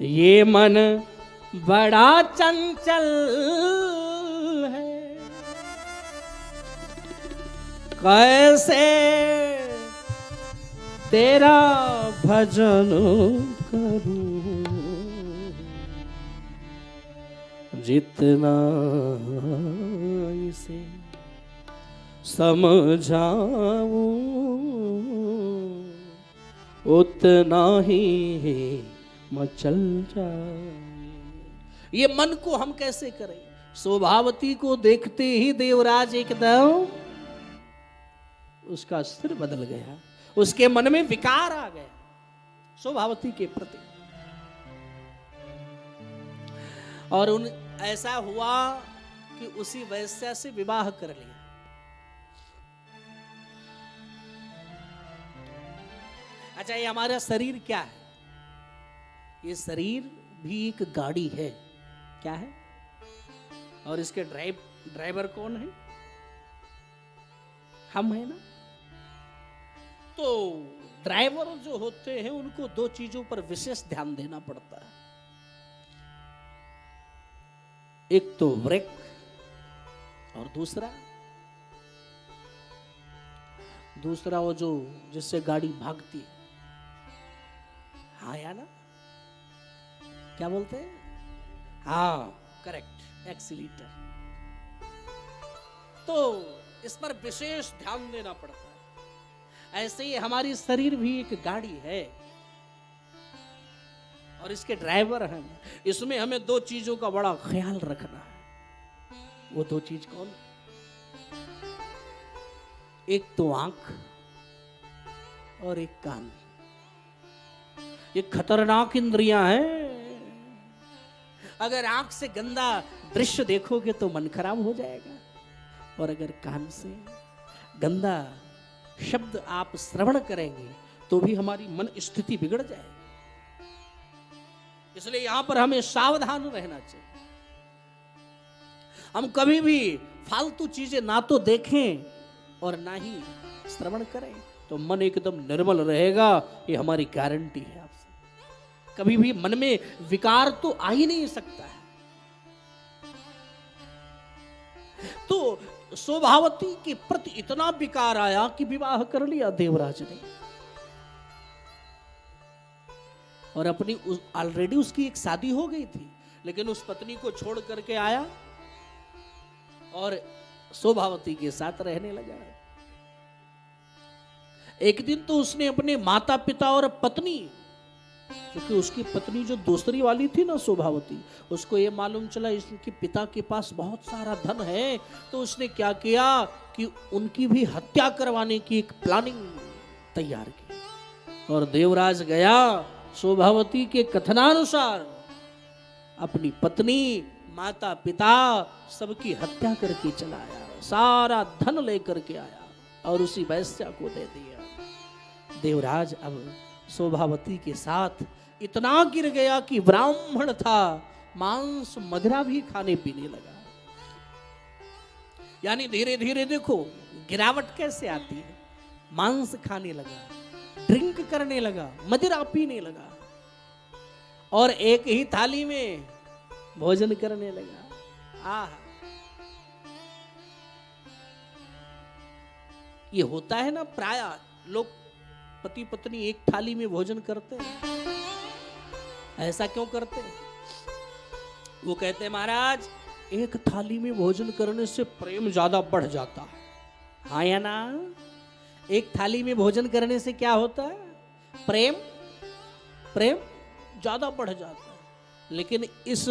ये मन बड़ा चंचल है, कैसे तेरा भजन करूं, जितना इसे समझाऊं उतना ही मचल जाए। ये मन को हम कैसे करें? शोभावती को देखते ही देवराज एकदम उसका सिर बदल गया, उसके मन में विकार आ गया शोभावती के प्रति। और उन ऐसा हुआ कि उसी वैश्या से विवाह कर लिया। अच्छा, ये हमारा शरीर क्या है? ये शरीर भी एक गाड़ी है। क्या है? और इसके ड्राइवर कौन है? हम है ना। तो ड्राइवर जो होते हैं उनको दो चीजों पर विशेष ध्यान देना पड़ता है। एक तो ब्रेक और दूसरा वो जो जिससे गाड़ी भागती है, हाँ या ना, क्या बोलते हैं? हाँ, करेक्ट, एक्सीलेटर। तो इस पर विशेष ध्यान देना पड़ता है। ऐसे ही हमारी शरीर भी एक गाड़ी है और इसके ड्राइवर हैं। इसमें हमें दो चीजों का बड़ा ख्याल रखना है। वो दो चीज कौन? एक तो आंख और एक कान। ये खतरनाक इंद्रियां हैं। अगर आंख से गंदा दृश्य देखोगे तो मन खराब हो जाएगा, और अगर कान से गंदा शब्द आप श्रवण करेंगे तो भी हमारी मन स्थिति बिगड़ जाएगी। इसलिए यहां पर हमें सावधान रहना चाहिए। हम कभी भी फालतू चीजें ना तो देखें और ना ही श्रवण करें, तो मन एकदम निर्मल रहेगा। ये हमारी गारंटी है। आपसे कभी भी मन में विकार तो आ ही नहीं सकता है। तो शोभावती के प्रति इतना विकार आया कि विवाह कर लिया देवराज ने। और अपनी ऑलरेडी उसकी एक शादी हो गई थी, लेकिन उस पत्नी को छोड़ करके आया और शोभावती के साथ रहने लगा। एक दिन तो उसने अपने माता पिता और पत्नी, क्योंकि उसकी पत्नी जो दूसरी वाली थी ना शोभावती, उसको ये मालूम चला इसके पिता के पास बहुत सारा धन है, तो उसने क्या किया कि उनकी भी हत्या करवाने की एक प्लानिंग तैयार की। और देवराज गया शोभावती के कथनानुसार अपनी पत्नी, माता पिता सबकी हत्या करके चला आया, सारा धन लेकर के आया और उसी वैश्या को दे दिया। देवराज अब शोभावती के साथ इतना गिर गया कि ब्राह्मण था, मांस मदिरा भी खाने पीने लगा। यानी धीरे धीरे देखो गिरावट कैसे आती है। मांस खाने लगा, ड्रिंक करने लगा, मदिरा पीने लगा और एक ही थाली में भोजन करने लगा। आह, ये होता है ना, प्राय लोग पति पत्नी एक थाली में भोजन करते हैं। ऐसा क्यों करते हैं? वो कहते हैं महाराज एक थाली में भोजन करने से प्रेम ज्यादा बढ़ जाता है। हाँ या ना? एक थाली में भोजन करने से क्या होता है? प्रेम ज्यादा बढ़ जाता है। लेकिन इस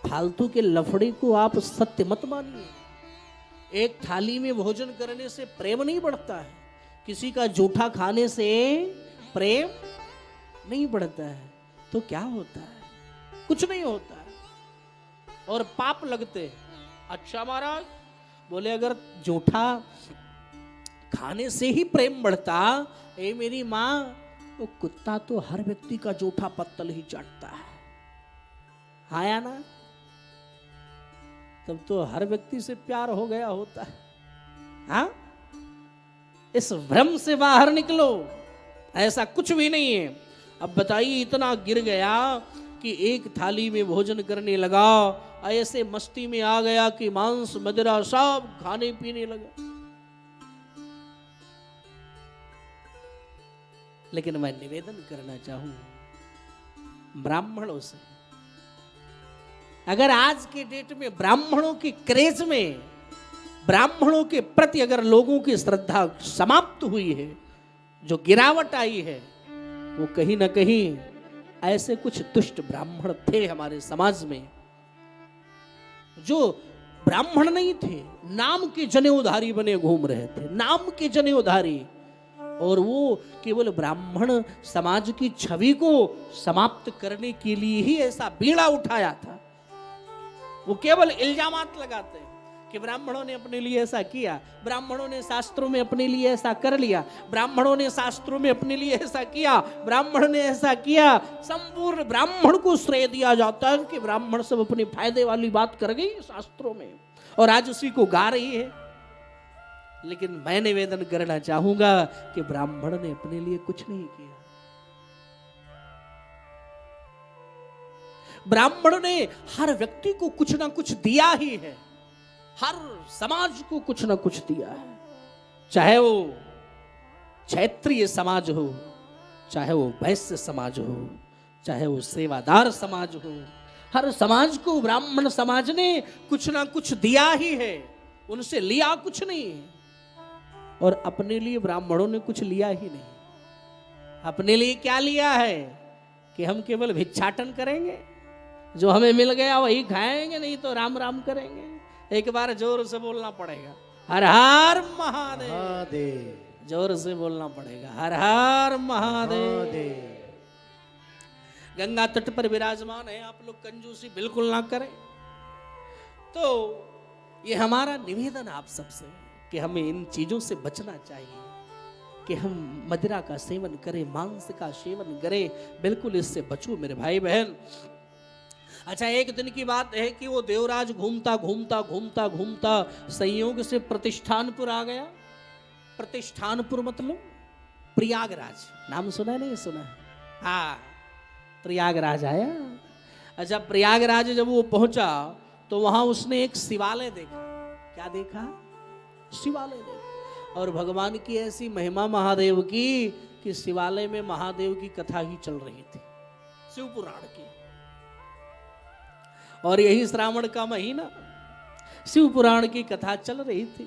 फालतू के लफड़े को आप सत्य मत मानिए। एक थाली में भोजन करने से प्रेम नहीं बढ़ता है। किसी का जूठा खाने से प्रेम नहीं बढ़ता है। तो क्या होता है? कुछ नहीं होता है और पाप लगते। अच्छा महाराज, बोले अगर जूठा खाने से ही प्रेम बढ़ता, ए मेरी माँ, तो कुत्ता तो हर व्यक्ति का जूठा पत्तल ही चाटता है। हाँ या ना? तब तो हर व्यक्ति से प्यार हो गया होता है। हाँ, इस भ्रम से बाहर निकलो। ऐसा कुछ भी नहीं है। अब बताइए, इतना गिर गया कि एक थाली में भोजन करने लगा, ऐसे मस्ती में आ गया कि मांस मदिरा सब खाने पीने लगा। लेकिन मैं निवेदन करना चाहूं ब्राह्मणों से, अगर आज के डेट में ब्राह्मणों की क्रेज में, ब्राह्मणों के प्रति अगर लोगों की श्रद्धा समाप्त हुई है, जो गिरावट आई है, वो कहीं ना कहीं ऐसे कुछ दुष्ट ब्राह्मण थे हमारे समाज में, जो ब्राह्मण नहीं थे, नाम के जनेऊधारी बने घूम रहे थे, नाम के जनेऊधारी, और वो केवल ब्राह्मण समाज की छवि को समाप्त करने के लिए ही ऐसा बीड़ा उठाया था। वो केवल इल्जामात लगाते हैं कि ब्राह्मणों ने अपने लिए ऐसा किया, ब्राह्मणों ने शास्त्रों में अपने लिए ऐसा कर लिया, ब्राह्मणों ने शास्त्रों में अपने लिए ऐसा किया, ब्राह्मण ने ऐसा किया। संपूर्ण ब्राह्मण को श्रेय दिया जाता है कि ब्राह्मण सब अपने फायदे वाली बात कर गई शास्त्रों में, और आज उसी को गा रही है। लेकिन मैं निवेदन करना चाहूंगा कि ब्राह्मण ने अपने लिए कुछ नहीं किया। ब्राह्मण ने हर व्यक्ति को कुछ ना कुछ दिया ही है, हर समाज को कुछ ना कुछ दिया है, चाहे वो क्षत्रिय समाज हो, चाहे वो वैश्य समाज हो, चाहे वो सेवादार समाज हो, हर समाज को ब्राह्मण समाज ने कुछ ना कुछ दिया ही है, उनसे लिया कुछ नहीं है। और अपने लिए ब्राह्मणों ने कुछ लिया ही नहीं। अपने लिए क्या लिया है कि हम केवल भिक्षाटन करेंगे, जो हमें मिल गया वही खाएंगे, नहीं तो राम राम करेंगे। एक बार जोर से बोलना पड़ेगा, हर हर महादेव, जोर से बोलना पड़ेगा, हर हर महादेव। गंगा तट पर विराजमान है, आप लोग कंजूसी बिल्कुल ना करें। तो ये हमारा निवेदन आप सबसे कि हमें इन चीजों से बचना चाहिए, कि हम मदिरा का सेवन करें, मांस का सेवन करें, बिल्कुल इससे बचो मेरे भाई बहन। अच्छा, एक दिन की बात है कि वो देवराज घूमता घूमता घूमता घूमता संयोग से प्रतिष्ठानपुर आ गया। प्रतिष्ठानपुर मतलब प्रयागराज, नाम सुना है नहीं सुना? हाँ, प्रयागराज आया। अच्छा, प्रयागराज जब वो पहुंचा तो वहां उसने एक शिवालय देखा। क्या देखा? शिवालय देखा। और भगवान की ऐसी महिमा महादेव की कि शिवालय में महादेव की कथा ही चल रही थी, शिव पुराण की। और यही श्रावण का महीना शिव पुराण की कथा चल रही थी।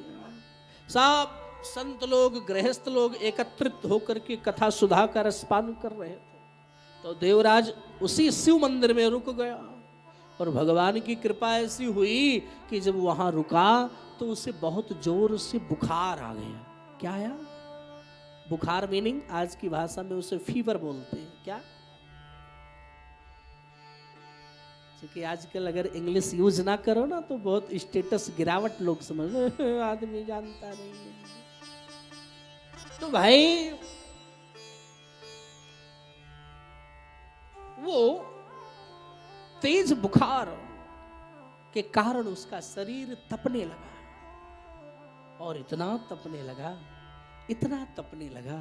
सब संत लोग, गृहस्थ लोग एकत्रित होकर के कथा सुधा का रसपान कर रहे थे। तो देवराज उसी शिव मंदिर में रुक गया, और भगवान की कृपा ऐसी हुई कि जब वहां रुका तो उसे बहुत जोर से बुखार आ गया। क्या आया? बुखार मीनिंग आज की भाषा में उसे फीवर बोलते हैं। क्या? क्योंकि आजकल अगर इंग्लिश यूज ना करो ना तो बहुत स्टेटस गिरावट लोग समझ, आदमी जानता नहीं है। तो भाई वो तेज बुखार के कारण उसका शरीर तपने लगा, और इतना तपने लगा, इतना तपने लगा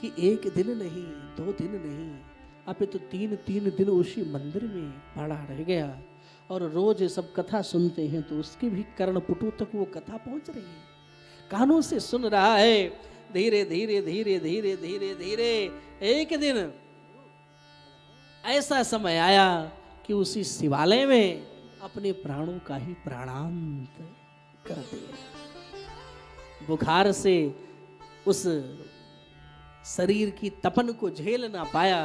कि एक दिन नहीं, 2 दिन नहीं, अब तो 3 दिन उसी मंदिर में पड़ा रह गया। और रोज सब कथा सुनते हैं तो उसके भी कर्णपुटों तक वो कथा पहुंच रही है, कानों से सुन रहा है। धीरे धीरे धीरे धीरे धीरे धीरे एक दिन ऐसा समय आया कि उसी शिवालय में अपने प्राणों का ही प्राणांत कर दिया। बुखार से उस शरीर की तपन को झेल ना पाया,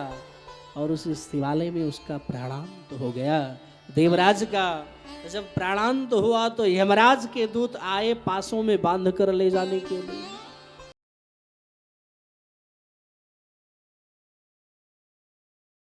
और उस शिवालय में उसका प्राणांत हो गया। देवराज का जब प्राणांत हुआ तो यमराज के दूत आए पासों में बांध कर ले जाने के लिए।